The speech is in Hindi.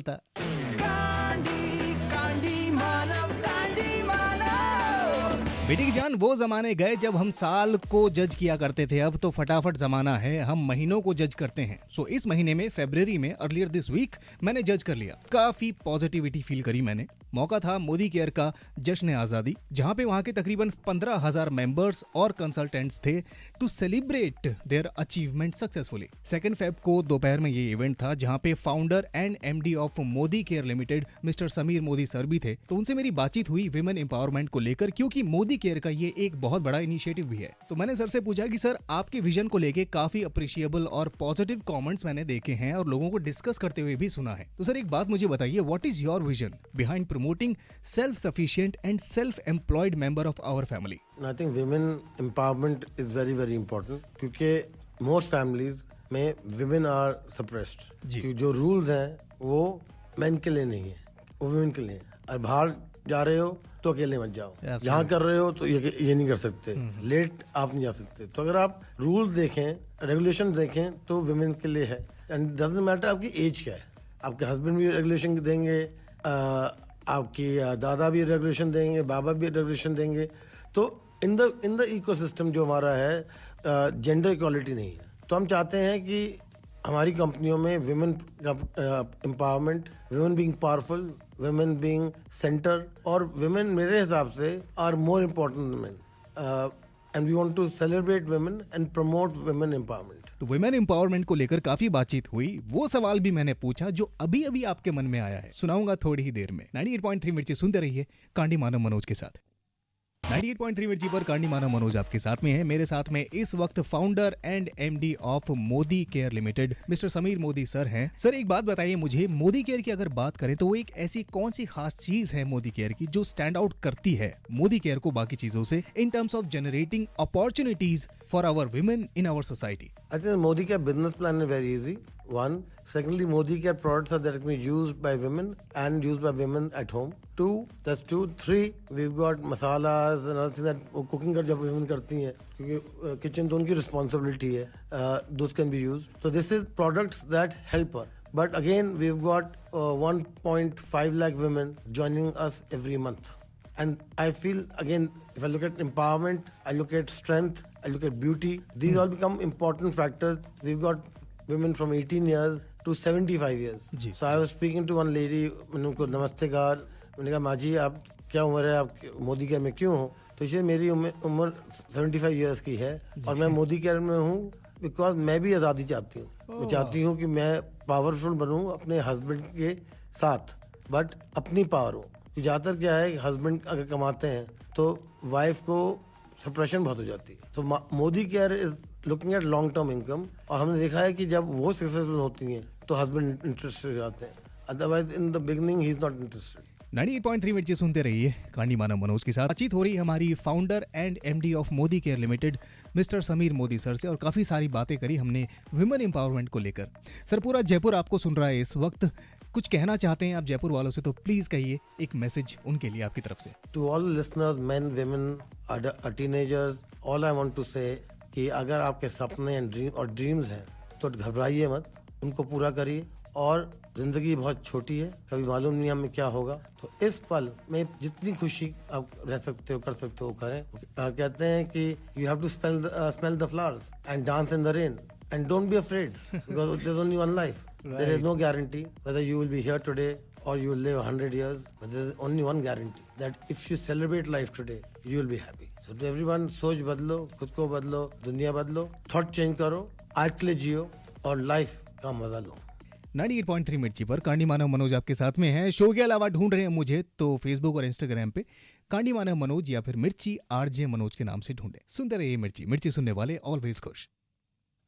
कांडी कांडी मानव कांडी मानव। बेटी की जान, वो जमाने गए जब हम साल को जज किया करते थे। अब तो फटाफट जमाना है, हम महीनों को जज करते हैं। सो इस महीने में फरवरी में अर्लियर दिस वीक मैंने जज कर लिया। काफी पॉजिटिविटी फील करी मैंने। मौका था मोदी केयर का जश्न आजादी, जहां पे वहां के तकरीबन 15,000 मेंबर्स और कंसल्टेंट्स थे to celebrate their achievement successfully. 2 Feb को दोपहर में ये इवेंट था, जहां पे founder and MD of Modi care limited mister Sameer Modi sir भी थे। तो उनसे मेरी बातचीत हुई विमेन एम्पावरमेंट को लेकर, क्योंकि मोदी केयर का ये एक बहुत बड़ा इनिशिएटिव भी है। तो मैंने सर से पूछा कि सर, आपके विजन को लेके काफी अप्रिशिएबल और पॉजिटिव कमेंट्स मैंने देखे हैं और लोगों को डिस्कस करते हुए भी सुना है। तो सर, एक बात मुझे बताइए, what is your vision behind promoting self-sufficient and self-employed member of our family? I think women empowerment is very very important क्योंकि most families में women are suppressed। क्योंकि जो rules हैं वो men के लिए नहीं है, वो women के लिए हैं। और बाहर जा रहे हो तो अकेले मत जाओ, यहाँ कर रहे हो तो ये नहीं कर सकते, लेट आप नहीं जा सकते। तो अगर आप रूल्स देखें, रेगुलेशन देखें तो women के लिए है। एंड डजंट मैटर आपकी एज क्या है, आपके हस्बैंड भी रेगुलेशन देंगे, आपकी दादा भी रेगुलेशन देंगे, बाबा भी रेगुलेशन देंगे। तो इन द इकोसिस्टम जो हमारा है, जेंडर इक्वालिटी नहीं है। तो हम चाहते हैं कि हमारी कंपनियों में विमेन का empowerment, women being powerful, women being centre, और विमेन मेरे हिसाब से are more important than men. And we want to celebrate women and promote women empowerment. तो वुमेन एम्पावरमेंट को लेकर काफी बातचीत हुई। वो सवाल भी मैंने पूछा जो अभी अभी आपके मन में आया है। सुनाऊंगा थोड़ी ही देर में। 98.3 मिर्ची सुनते रहिए कांडी मानव मनोज के साथ। 98.3 मिर्ची पर कांडी मानव मनोज आपके साथ में है। मेरे साथ में इस वक्त founder and MD of Modi care limited mister Sameer Modi sir हैं। सर, एक बात बताइए मुझे, मोदी केयर की अगर बात करें तो वो एक ऐसी कौन सी खास चीज है मोदी केयर की जो स्टैंड आउट करती है मोदी केयर को बाकी चीजों से in terms of generating opportunities for our women in our society? I think Modi Care business plan is very easy. One. Secondly, Modi Care products are directly used by women and used by women at home. Two. That's two. Three. We've got masalas and other things that cooking कर जब women करती हैं, क्योंकि kitchen तो उनकी responsibility है. Those can be used. So this is products that help her. But again, we've got 1.5 lakh women joining us every month. And I feel, again, if I look at empowerment, I look at strength, I look at beauty. These all become important factors. We've got women from 18 years to 75 years. So I was speaking to one lady, मैंने उनको नमस्ते कहा, मैंने कहा माँ जी आप क्या उम्र है, आप मोदी केयर में क्यों हो? तो इसलिए मेरी उम्र 75 years की है और मैं मोदी केयर में हूँ बिकॉज मैं भी आज़ादी चाहती हूँ। मैं चाहती हूँ कि मैं पावरफुल बनूँ अपने हस्बैंड के साथ, बट अपनी पावर हो। ज़्यादातर क्या है, हस्बैंड अगर कमाते हैं तो वाइफ को सप्रेशन बहुत हो जाती है। तो Modi care is looking at long term income, और हमने देखा है कि जब वो सक्सेसफुल होती हैं तो हस्बैंड इंटरेस्टेड हो जाते हैं, otherwise in the beginning he is not interested. 98.3 मिर्ची सुनते रहिए कांडी मानव मनोज के साथ। बातचीत हो रही हमारी founder and MD of Modi care limited mister Sameer Modi sir से, और काफी सारी बातें करी हमने वुमेन एम्पावरमेंट को लेकर। सर, पूरा जयपुर आपको सुन रहा है इस वक्त, कुछ कहना चाहते हैं आप जयपुर वालों से तो प्लीज कहिए, एक मैसेज उनके लिए आपकी तरफ से। To all listeners, men, women, teenagers, all I want to say कि अगर आपके सपने और ड्रीम्स हैं तो घबराइए मत, उनको पूरा करिए। और जिंदगी बहुत छोटी है, कभी मालूम नहीं हमें क्या होगा। तो इस पल में जितनी खुशी आप रह सकते हो, कर सकते हो, करें। कहते हैं कि you have to smell the flowers and dance in the rain and don't be afraid because there is only one life. There is no guarantee whether you will be here today or you will live 100 years, but there is only one guarantee that if you celebrate life today, you will be happy. So to everyone, सोच बदलो, खुद को बदलो, दुनिया बदलो, थॉट चेंज करो, आज के लिए जियो और लाइफ का मजा लो। 98.3 मिर्ची पर कांडी मानव मनोज आपके साथ में है। शो के अलावा ढूंढ रहे हैं मुझे तो फेसबुक और इंस्टाग्राम पे कांडी मानव मनोज या फिर मिर्ची आरजे मनोज के नाम से ढूंढे। सुनते रहिए मिर्ची, मिर्ची सुनने वाले ऑलवेज खुश।